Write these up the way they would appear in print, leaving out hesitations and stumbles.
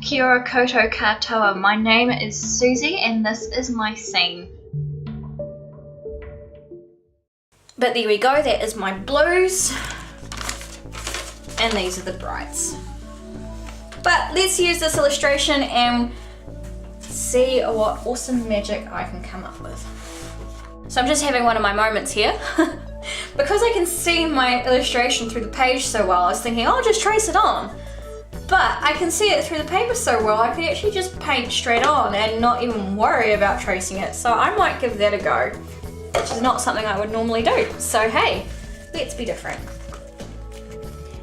Kia ora koutou katoa, my name is Susie and this is my scene. But there we go, that is my blues. And these are the brights. But let's use this illustration and see what awesome magic I can come up with. So I'm just having one of my moments here. Because I can see my illustration through the page so well, I was thinking, I'll just trace it on. But I can see it through the paper so well, I can actually just paint straight on and not even worry about tracing it. So I might give that a go, which is not something I would normally do. So hey, let's be different.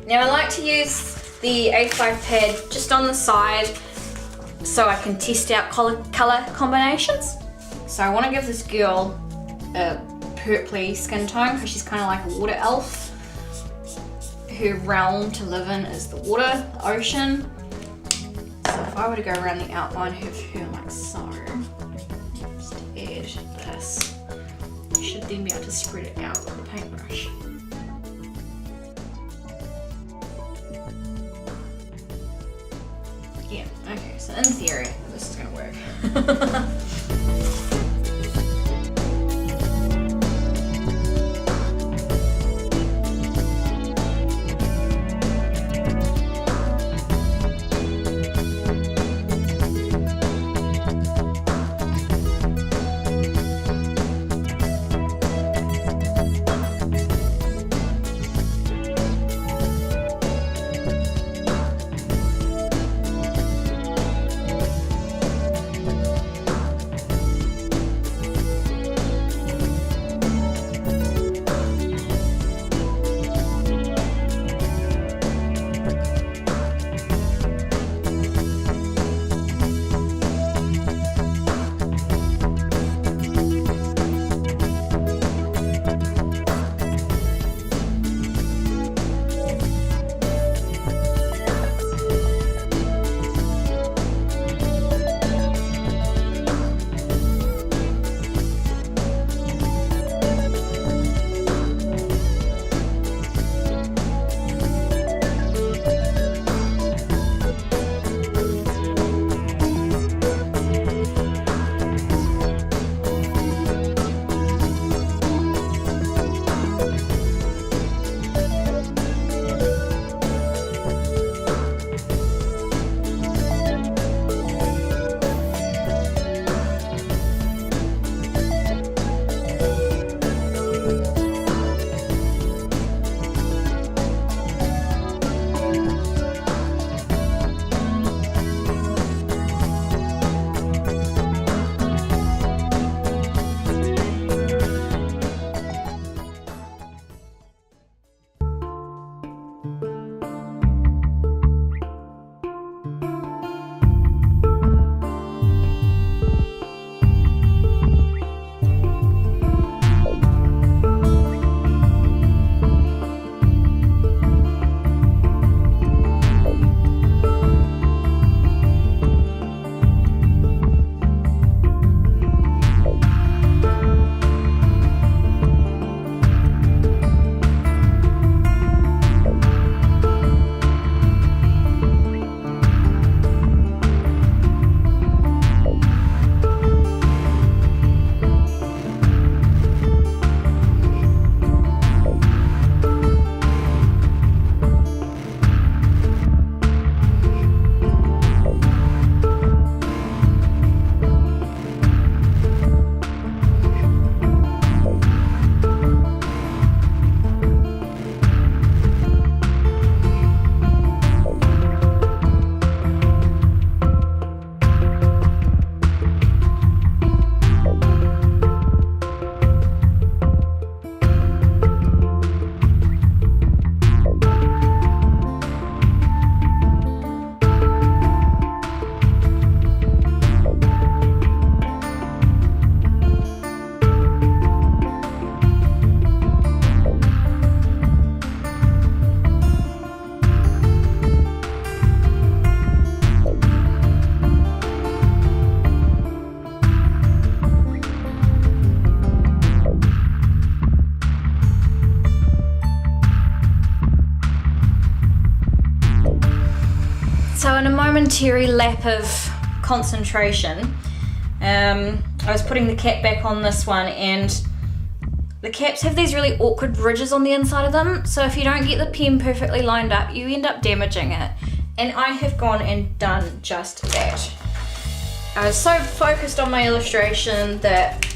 Now I like to use the A5 pad just on the side so I can test out color combinations. So I want to give this girl a purpley skin tone because she's kind of like a water elf. Her realm to live in is the water, the ocean. So if I were to go around the outline of her like so, just add this, I should then be able to spread it out with the paintbrush. Yeah, okay, so in theory, this is gonna work. momentary lap of concentration, I was putting the cap back on this one, and the caps have these really awkward ridges on the inside of them, so if you don't get the pen perfectly lined up, you end up damaging it. And I have gone and done just that. I was so focused on my illustration that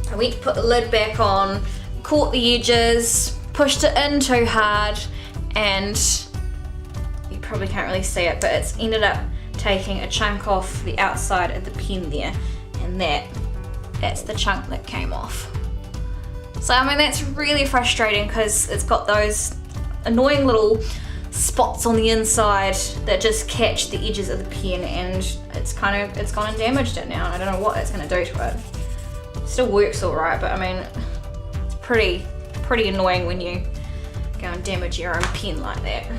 I went to put the lid back on, caught the edges, pushed it in too hard, and you probably can't really see it, but it's ended up taking a chunk off the outside of the pen there, and that's the chunk that came off. So I mean, that's really frustrating because it's got those annoying little spots on the inside that just catch the edges of the pen, and it's gone and damaged it now, and I don't know what it's going to do to it. It still works all right, but I mean, it's pretty annoying when you go and damage your own pen like that.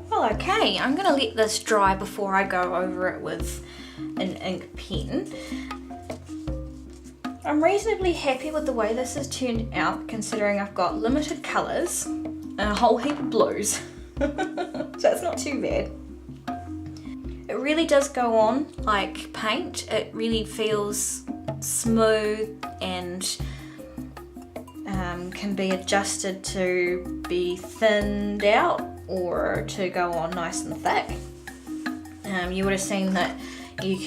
Well, okay, I'm gonna let this dry before I go over it with an ink pen. I'm reasonably happy with the way this has turned out, considering I've got limited colours and a whole heap of blues. So it's not too bad. It really does go on like paint. It really feels smooth and can be adjusted to be thinned out or to go on nice and thick. You would have seen that you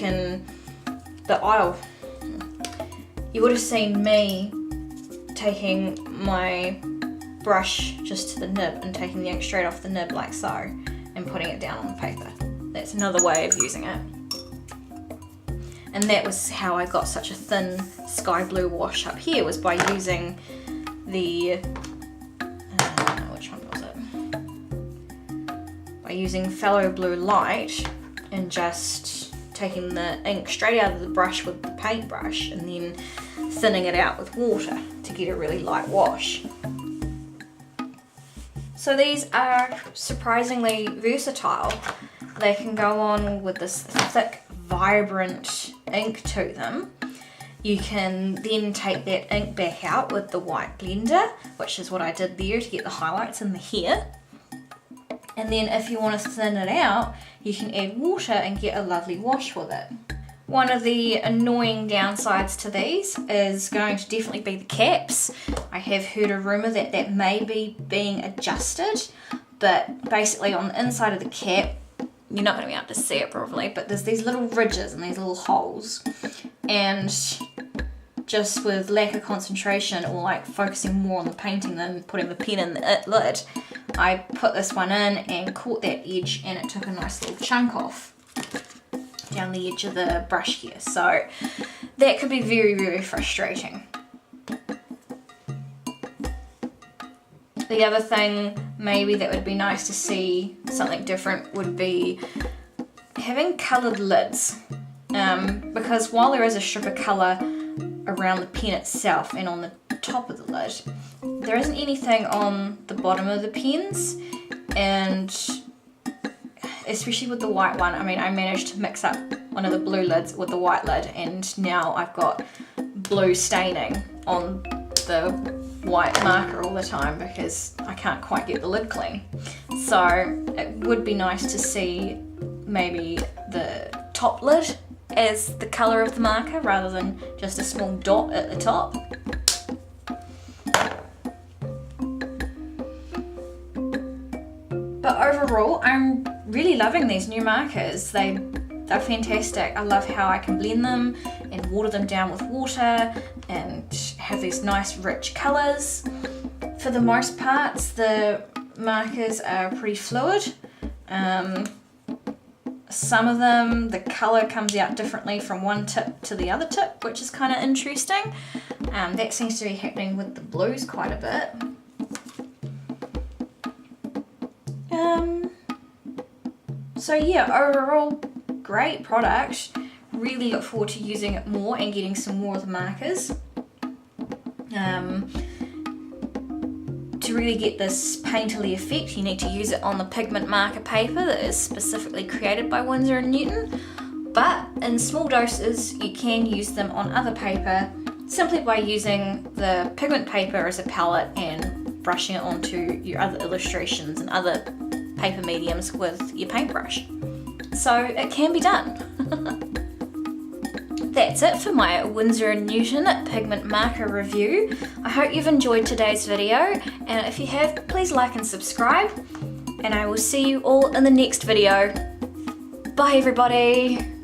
would have seen me taking my brush just to the nib and taking the ink straight off the nib like so and putting it down on the paper. That's another way of using it. And that was how I got such a thin sky blue wash up here, was by using the, which one was it? By using Phthalo Blue Light and just taking the ink straight out of the brush with the paintbrush and then thinning it out with water to get a really light wash. So these are surprisingly versatile. They can go on with this thick, vibrant ink to them. You can then take that ink back out with the white blender, which is what I did there to get the highlights in the hair. And then if you want to thin it out, you can add water and get a lovely wash with it. One of the annoying downsides to these is going to definitely be the caps. I have heard a rumour that that may be being adjusted, but basically on the inside of the cap, you're not going to be able to see it probably, but there's these little ridges and these little holes, and just with lack of concentration or like focusing more on the painting than putting the pen in the lid, I put this one in and caught that edge, and it took a nice little chunk off down the edge of the brush here. So that could be very, very frustrating. The other thing maybe that would be nice to see something different would be having coloured lids, because while there is a strip of colour around the pen itself and on the top of the lid, there isn't anything on the bottom of the pens, and especially with the white one. I mean, I managed to mix up one of the blue lids with the white lid, and now I've got blue staining on the white marker all the time because I can't quite get the lid clean. So it would be nice to see maybe the top lid as the colour of the marker rather than just a small dot at the top. But overall, I'm really loving these new markers. They're fantastic. I love how I can blend them and water them down with water and have these nice rich colours. For the most parts, the markers are pretty fluid. Some of them, the colour comes out differently from one tip to the other tip, which is kind of interesting. That seems to be happening with the blues quite a bit. So yeah, overall, great product. Really look forward to using it more and getting some more of the markers. To really get this painterly effect, you need to use it on the pigment marker paper that is specifically created by Winsor Newton. But in small doses, you can use them on other paper simply by using the pigment paper as a palette and brushing it onto your other illustrations and other paper mediums with your paintbrush. So it can be done. That's it for my Winsor Newton pigment marker review. I hope you've enjoyed today's video, and if you have, please like and subscribe, and I will see you all in the next video. Bye everybody!